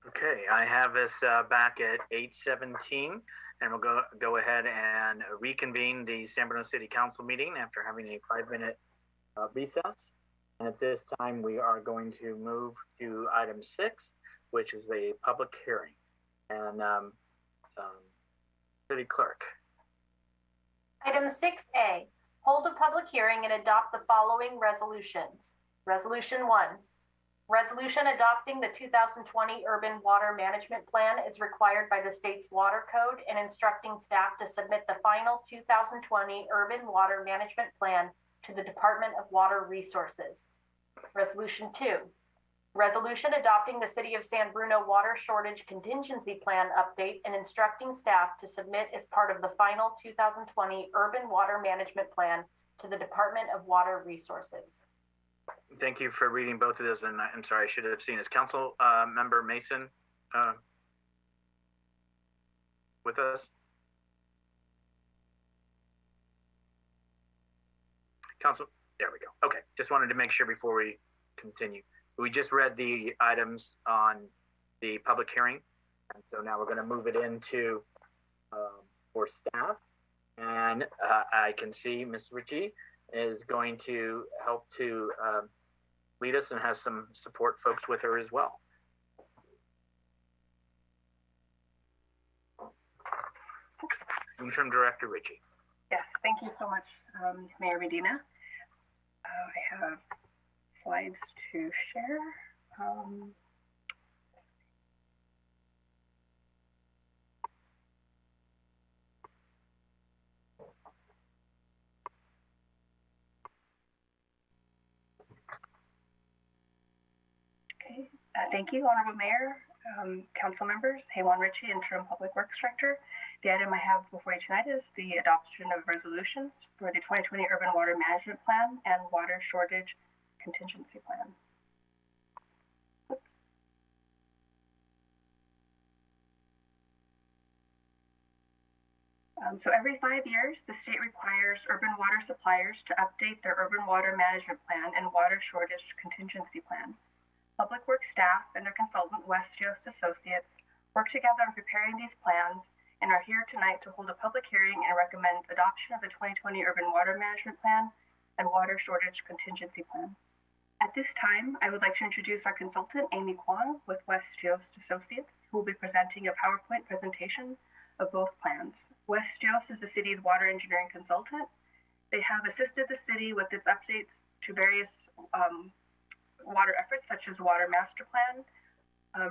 Okay, I have us back at 8:17, and we'll go ahead and reconvene the San Bruno City Council meeting after having a 5-minute recess. And at this time, we are going to move to item 6, which is a public hearing. And City Clerk. Item 6A, hold a public hearing and adopt the following resolutions. Resolution 1. Resolution adopting the 2020 Urban Water Management Plan is required by the state's water code and instructing staff to submit the final 2020 Urban Water Management Plan to the Department of Water Resources. Resolution 2. Resolution adopting the City of San Bruno Water Shortage Contingency Plan update and instructing staff to submit as part of the final 2020 Urban Water Management Plan to the Department of Water Resources. Thank you for reading both of those, and I'm sorry, I should have seen. Is Council Member Mason with us? Council, there we go. Okay, just wanted to make sure before we continue. We just read the items on the public hearing, and so now we're going to move it into for staff. And I can see Ms. Ritchie is going to help to lead us and has some support folks with her as well. Interim Director Ritchie. Yes, thank you so much, Mayor Medina. I have slides to share. Okay, thank you, Honorable Mayor, Council members, Haywan Ritchie, Interim Public Works Director. The item I have before you tonight is the adoption of resolutions for the 2020 Urban Water Management Plan and Water Shortage Contingency Plan. So every 5 years, the state requires urban water suppliers to update their urban water management plan and water shortage contingency plan. Public Works staff and their consultant, West Yost Associates, work together on preparing these plans and are here tonight to hold a public hearing and recommend adoption of the 2020 Urban Water Management Plan and Water Shortage Contingency Plan. At this time, I would like to introduce our consultant, Amy Kwong, with West Yost Associates, who will be presenting a PowerPoint presentation of both plans. West Yost is the city's water engineering consultant. They have assisted the city with its updates to various water efforts, such as Water Master Plan,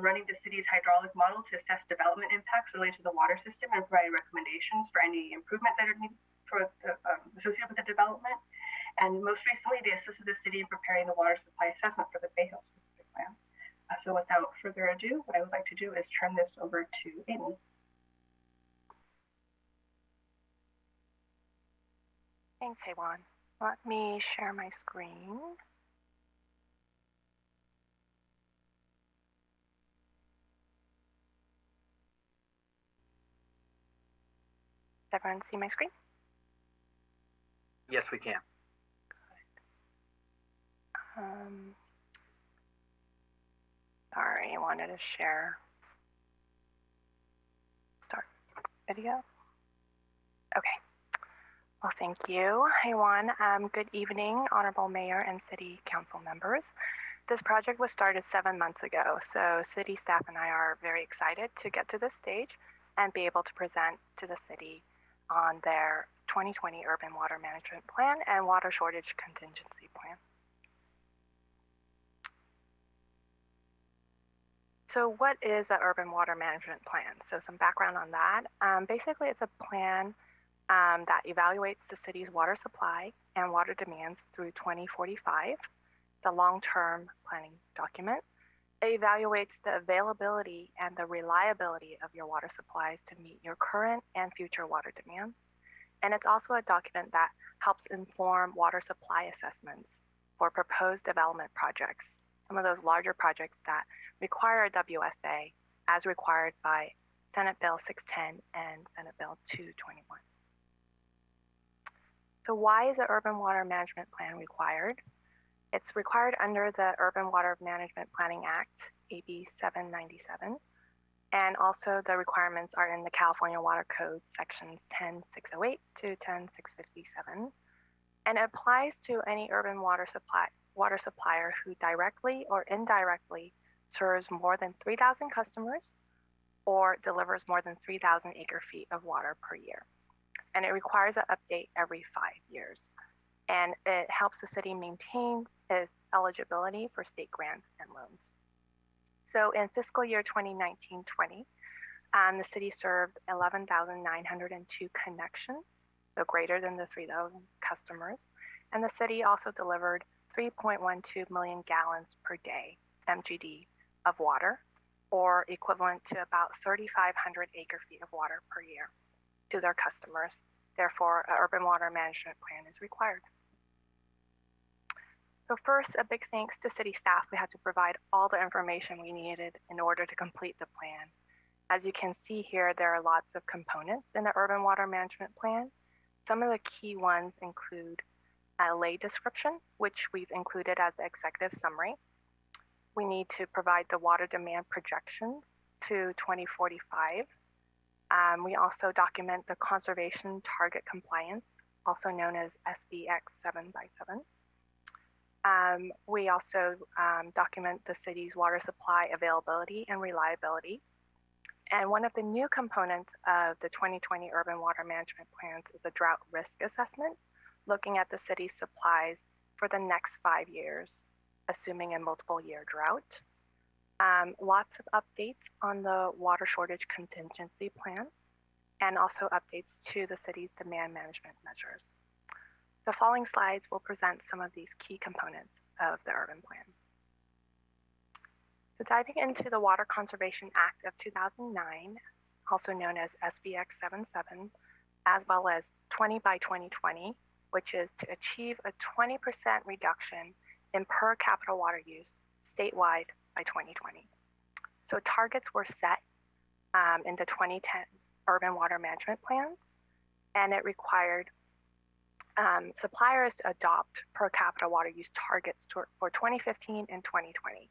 running the city's hydraulic model to assess development impacts related to the water system and provide recommendations for any improvements that are needed for associated with the development. And most recently, they assisted the city in preparing the water supply assessment for the Bay Hill specific plan. So without further ado, what I would like to do is turn this over to Amy. Thanks, Haywan. Let me share my screen. Does everyone see my screen? Yes, we can. Sorry, I wanted to share. Start video. Okay. Well, thank you, Haywan. Good evening, Honorable Mayor and City Council members. This project was started 7 months ago, so City staff and I are very excited to get to this stage and be able to present to the city on their 2020 Urban Water Management Plan and Water Shortage Contingency Plan. So what is an Urban Water Management Plan? So some background on that. Basically, it's a plan that evaluates the city's water supply and water demands through 2045. It's a long-term planning document. It evaluates the availability and the reliability of your water supplies to meet your current and future water demands. And it's also a document that helps inform water supply assessments for proposed development projects, some of those larger projects that require a WSA as required by Senate Bill 610 and Senate Bill 221. So why is the Urban Water Management Plan required? It's required under the Urban Water Management Planning Act, AB 797, and also the requirements are in the California Water Code sections 10608 to 10657, and it applies to any urban water supplier who directly or indirectly serves more than 3,000 customers or delivers more than 3,000 acre-feet of water per year. And it requires an update every 5 years. And it helps the city maintain its eligibility for state grants and loans. So in fiscal year 2019-20, the city served 11,902 connections, so greater than the 3,000 customers. And the city also delivered 3.12 million gallons per day, MGD, of water, or equivalent to about 3,500 acre-feet of water per year to their customers. Therefore, an urban water management plan is required. So first, a big thanks to city staff. We had to provide all the information we needed in order to complete the plan. As you can see here, there are lots of components in the urban water management plan. Some of the key ones include a lay description, which we've included as an executive summary. We need to provide the water demand projections to 2045. We also document the conservation target compliance, also known as SBX 7x7. We also document the city's water supply availability and reliability. And one of the new components of the 2020 Urban Water Management Plans is a drought risk assessment, looking at the city's supplies for the next 5 years, assuming a multiple year drought. Lots of updates on the water shortage contingency plan, and also updates to the city's demand management measures. The following slides will present some of these key components of the urban plan. So diving into the Water Conservation Act of 2009, also known as SBX 77, as well as 20 by 2020, which is to achieve a 20% reduction in per capita water use statewide by 2020. So targets were set in the 2010 Urban Water Management Plans, and it required suppliers to adopt per capita water use targets for 2015 and 2020.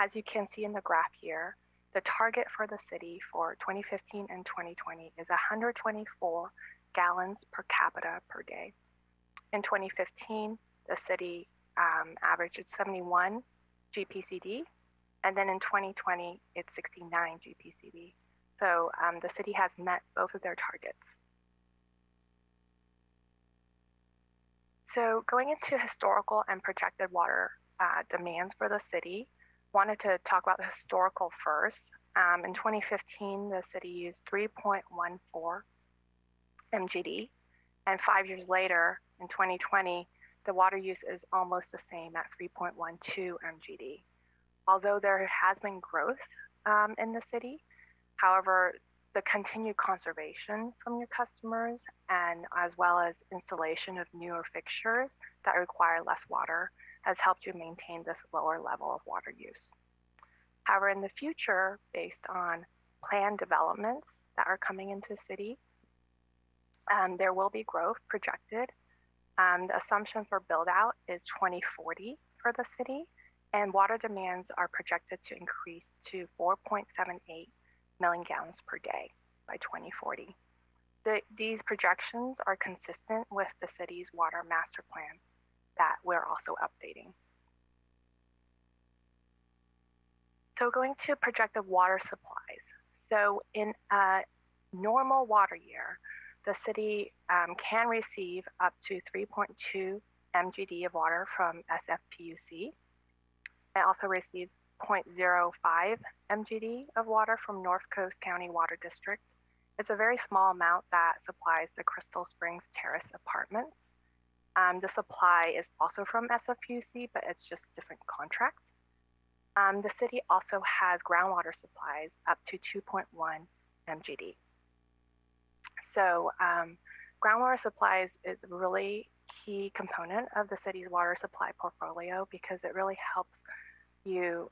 As you can see in the graph here, the target for the city for 2015 and 2020 is 124 gallons per capita per day. In 2015, the city averaged 71 GPCD, and then in 2020, it's 69 GPCD. So the city has met both of their targets. So going into historical and projected water demands for the city, wanted to talk about the historical first. In 2015, the city used 3.14 MGD, and 5 years later, in 2020, the water use is almost the same at 3.12 MGD. Although there has been growth in the city, however, the continued conservation from your customers and as well as installation of newer fixtures that require less water has helped you maintain this lower level of water use. However, in the future, based on planned developments that are coming into the city, there will be growth projected. The assumption for build out is 2040 for the city, and water demands are projected to increase to 4.78 million gallons per day by 2040. These projections are consistent with the city's water master plan that we're also updating. So going to projected water supplies. So in a normal water year, the city can receive up to 3.2 MGD of water from SFPUC. It also receives 0.05 MGD of water from North Coast County Water District. It's a very small amount that supplies the Crystal Springs Terrace apartments. The supply is also from SFPUC, but it's just a different contract. The city also has groundwater supplies up to 2.1 MGD. So groundwater supplies is a really key component of the city's water supply portfolio because it really helps you,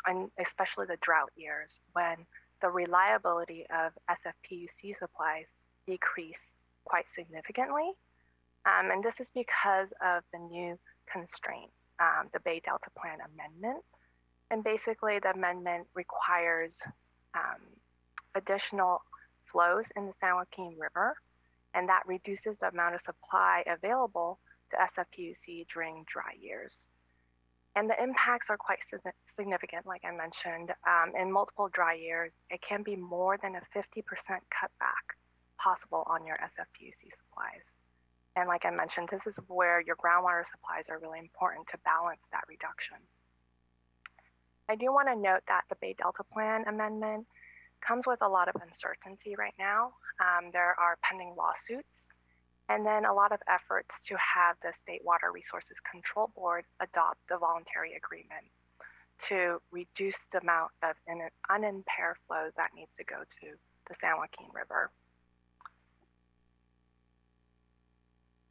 and especially the drought years, when the reliability of SFPUC supplies decrease quite significantly. And this is because of the new constraint the Bay Delta Plan Amendment. And basically, the amendment requires additional flows in the San Joaquin River, and that reduces the amount of supply available to SFPUC during dry years. And the impacts are quite significant, like I mentioned. In multiple dry years, it can be more than a 50% cutback possible on your SFPUC supplies. And like I mentioned, this is where your groundwater supplies are really important to balance that reduction. I do want to note that the Bay Delta Plan Amendment comes with a lot of uncertainty right now. There are pending lawsuits, and then a lot of efforts to have the State Water Resources Control Board adopt the voluntary agreement to reduce the amount of unimpaired flows that needs to go to the San Joaquin River.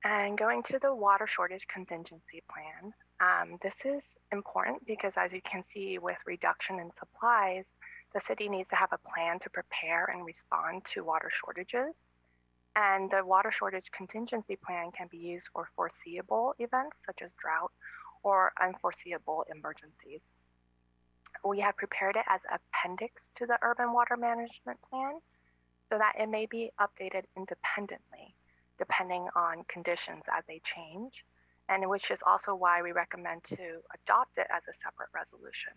And going to the water shortage contingency plan, this is important because, as you can see, with reduction in supplies, the city needs to have a plan to prepare and respond to water shortages. And the water shortage contingency plan can be used for foreseeable events such as drought or unforeseeable emergencies. We have prepared it as an appendix to the urban water management plan so that it may be updated independently depending on conditions as they change, and which is also why we recommend to adopt it as a separate resolution.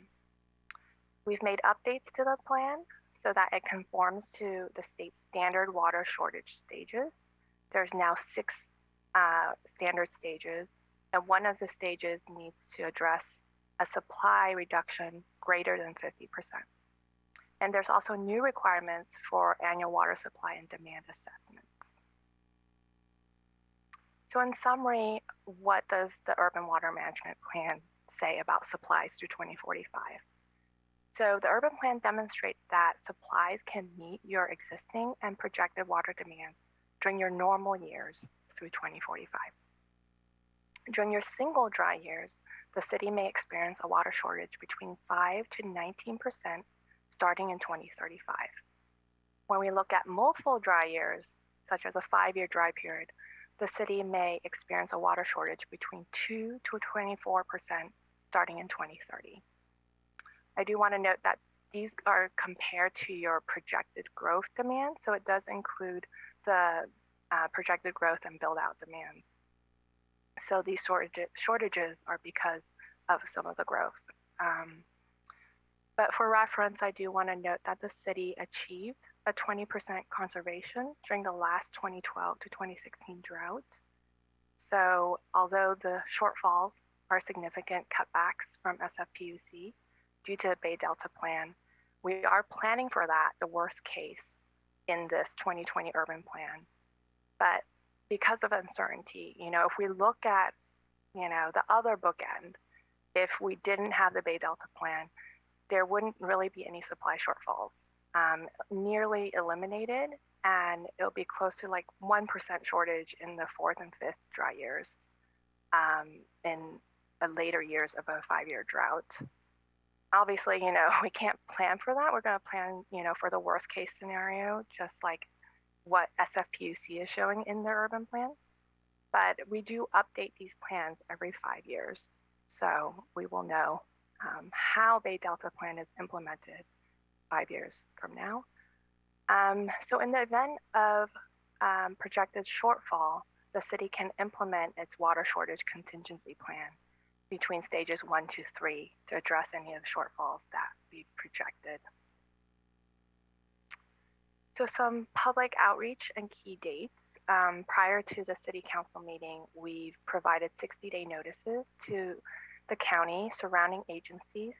We've made updates to the plan so that it conforms to the state's standard water shortage stages. There's now 6 standard stages, and one of the stages needs to address a supply reduction greater than 50%. And there's also new requirements for annual water supply and demand assessments. So in summary, what does the Urban Water Management Plan say about supplies through 2045? So the urban plan demonstrates that supplies can meet your existing and projected water demands during your normal years through 2045. During your single dry years, the city may experience a water shortage between 5 to 19% starting in 2035. When we look at multiple dry years, such as a 5-year dry period, the city may experience a water shortage between 2 to 24% starting in 2030. I do want to note that these are compared to your projected growth demand, so it does include the projected growth and build-out demands. So these shortages are because of some of the growth. But for reference, I do want to note that the city achieved a 20% conservation during the last 2012 to 2016 drought. So although the shortfalls are significant cutbacks from SFPUC due to the Bay Delta Plan, we are planning for that, the worst case, in this 2020 urban plan. But because of uncertainty, if we look at, the other bookend, if we didn't have the Bay Delta Plan, there wouldn't really be any supply shortfalls, nearly eliminated, and it'll be close to like 1% shortage in the 4th and 5th dry years, in the later years of a 5-year drought. Obviously, we can't plan for that. We're going to plan, for the worst case scenario, just like what SFPUC is showing in their urban plan. But we do update these plans every 5 years. So we will know how Bay Delta Plan is implemented 5 years from now. So in the event of projected shortfall, the city can implement its water shortage contingency plan between stages 1 to 3 to address any of the shortfalls that we've projected. So some public outreach and key dates. Prior to the city council meeting, we've provided 60-day notices to the county, surrounding agencies,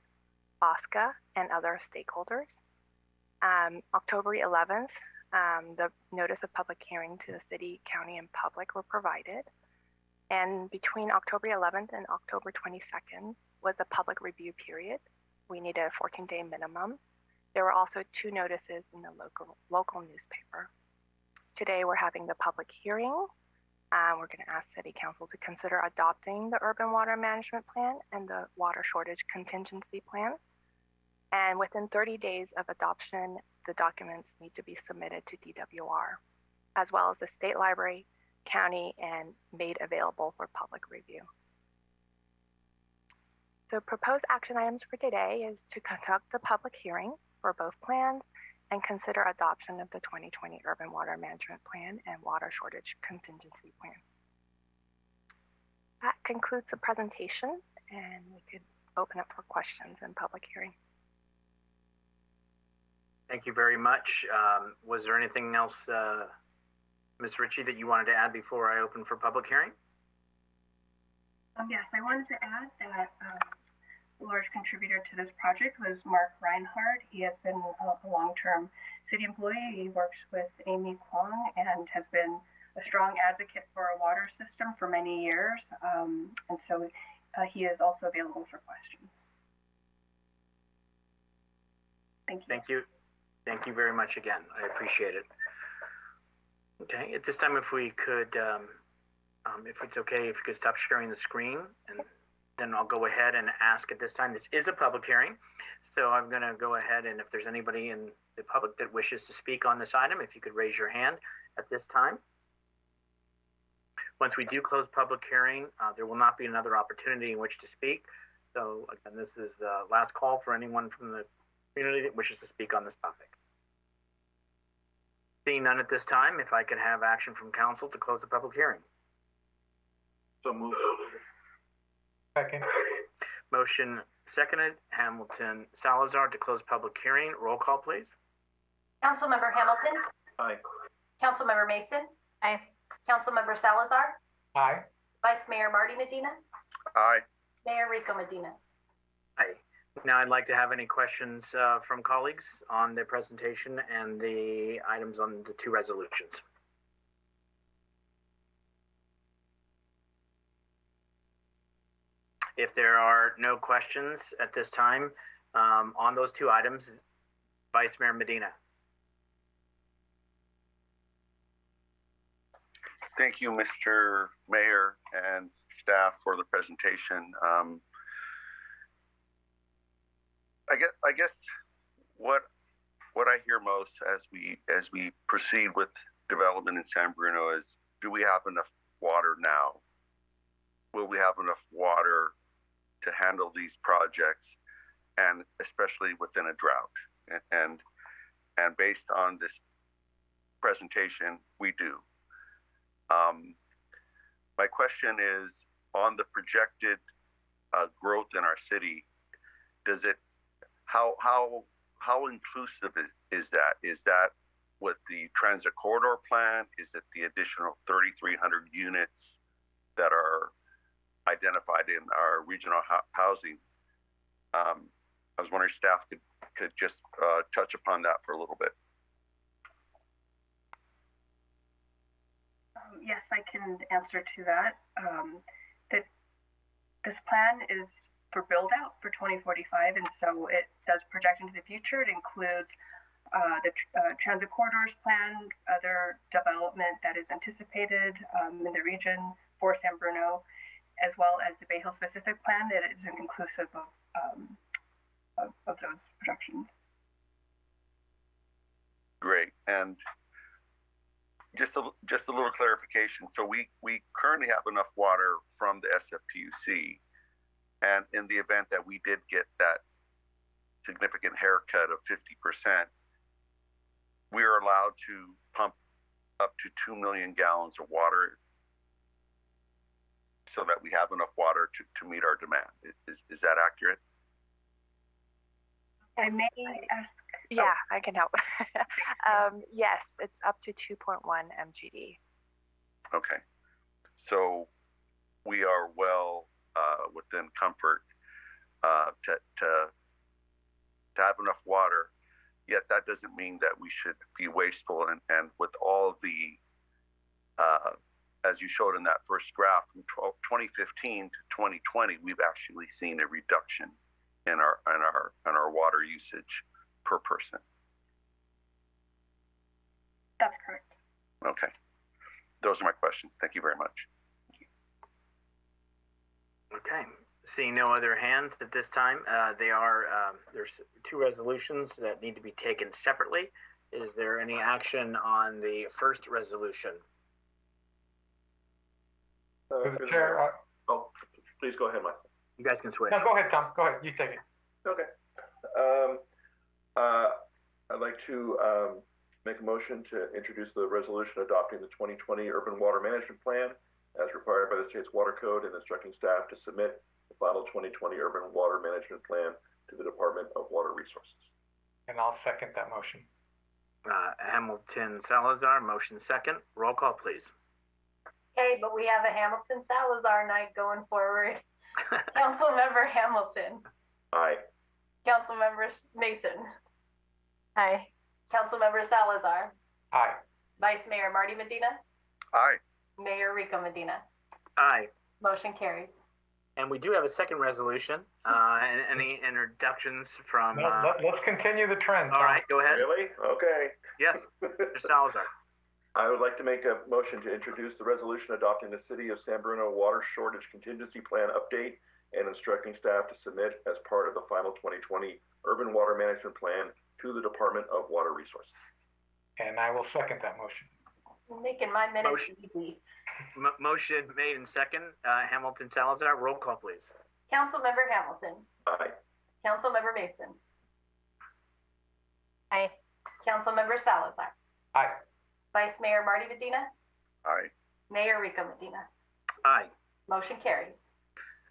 BOSCA, and other stakeholders. October 11th, the notice of public hearing to the city, county, and public were provided. And between October 11th and October 22nd was the public review period. We needed a 14-day minimum. There were also 2 notices in the local newspaper. Today, we're having the public hearing. We're going to ask City Council to consider adopting the Urban Water Management Plan and the Water Shortage Contingency Plan. And within 30 days of adoption, the documents need to be submitted to DWR, as well as the State Library, County, and made available for public review. So proposed action items for today is to conduct a public hearing for both plans and consider adoption of the 2020 Urban Water Management Plan and Water Shortage Contingency Plan. That concludes the presentation, and we could open up for questions in public hearing. Thank you very much. Was there anything else, Ms. Ritchie, that you wanted to add before I open for public hearing? Yes, I wanted to add that a large contributor to this project was Mark Reinhardt. He has been a long-term city employee. He works with Amy Kwong and has been a strong advocate for our water system for many years. And so he is also available for questions. Thank you. Thank you. Thank you very much again. I appreciate it. Okay, at this time, if we could, if it's okay, if you could stop sharing the screen, and then I'll go ahead and ask at this time. This is a public hearing, so I'm going to go ahead, and if there's anybody in the public that wishes to speak on this item, if you could raise your hand at this time. Once we do close public hearing, there will not be another opportunity in which to speak. So again, this is the last call for anyone from the community that wishes to speak on this topic. Seeing none at this time, if I could have action from council to close the public hearing. So moved. Second. Motion seconded. Hamilton Salazar to close public hearing. Roll call, please. Councilmember Hamilton. Aye. Councilmember Mason. Aye. Councilmember Salazar. Aye. Vice Mayor Marty Medina. Aye. Mayor Rico Medina. Aye. Now I'd like to have any questions from colleagues on the presentation and the items on the two resolutions. If there are no questions at this time on those two items, Vice Mayor Medina. Thank you, Mr. Mayor and staff, for the presentation. I guess what I hear most as we proceed with development in San Bruno is, do we have enough water now? Will we have enough water to handle these projects, and especially within a drought? And based on this presentation, we do. My question is, on the projected growth in our city, does it, how inclusive is that? Is that with the transit corridor plan? Is it the additional 3,300 units that are identified in our regional housing? I was wondering if staff could just touch upon that for a little bit. Yes, I can answer to that. This plan is for build out for 2045, and so it does project into the future. It includes the transit corridors plan, other development that is anticipated in the region for San Bruno, as well as the Bay Hill specific plan that is inclusive of those projections. Great. And just a little clarification. So we currently have enough water from the SFPUC, and in the event that we did get that significant haircut of 50%, we are allowed to pump up to 2 million gallons of water so that we have enough water to meet our demand. Is that accurate? I may ask. Yeah, I can help. Yes, it's up to 2.1 MGD. Okay. So we are well within comfort to have enough water, yet that doesn't mean that we should be wasteful. And with all of the, as you showed in that first graph, from 2015 to 2020, we've actually seen a reduction in our water usage per person. That's correct. Okay. Those are my questions. Thank you very much. Okay. Seeing no other hands at this time, there's two resolutions that need to be taken separately. Is there any action on the first resolution? Mr. Chair, please go ahead, Michael. You guys can switch. No, go ahead, Tom. Go ahead. You take it. Okay. I'd like to make a motion to introduce the resolution adopting the 2020 Urban Water Management Plan as required by the state's water code and instructing staff to submit the final 2020 Urban Water Management Plan to the Department of Water Resources. And I'll second that motion. Hamilton Salazar, motion second. Roll call, please. Okay, but we have a Hamilton Salazar night going forward. Councilmember Hamilton. Aye. Councilmember Mason. Aye. Councilmember Salazar. Aye. Vice Mayor Marty Medina. Aye. Mayor Rico Medina. Aye. Motion carries. And we do have a second resolution. Any introductions from? No, let's continue the trend, Tom. All right, go ahead. Really? Okay. Yes, Mr. Salazar. I would like to make a motion to introduce the resolution adopting the City of San Bruno Water Shortage Contingency Plan update and instructing staff to submit as part of the final 2020 Urban Water Management Plan to the Department of Water Resources. And I will second that motion. I'm making my minutes Motion. easy. Motion made in second. Hamilton Salazar, roll call, please. Councilmember Hamilton. Aye. Councilmember Mason. Aye. Councilmember Salazar. Aye. Vice Mayor Marty Medina. Aye. Mayor Rico Medina. Aye. Motion carries.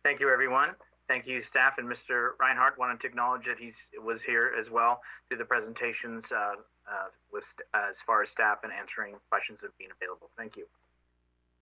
Thank you, everyone. Thank you, staff, and Mr. Reinhardt. Wanted to acknowledge that he was here as well through the presentations as far as staff and answering questions and being available. Thank you.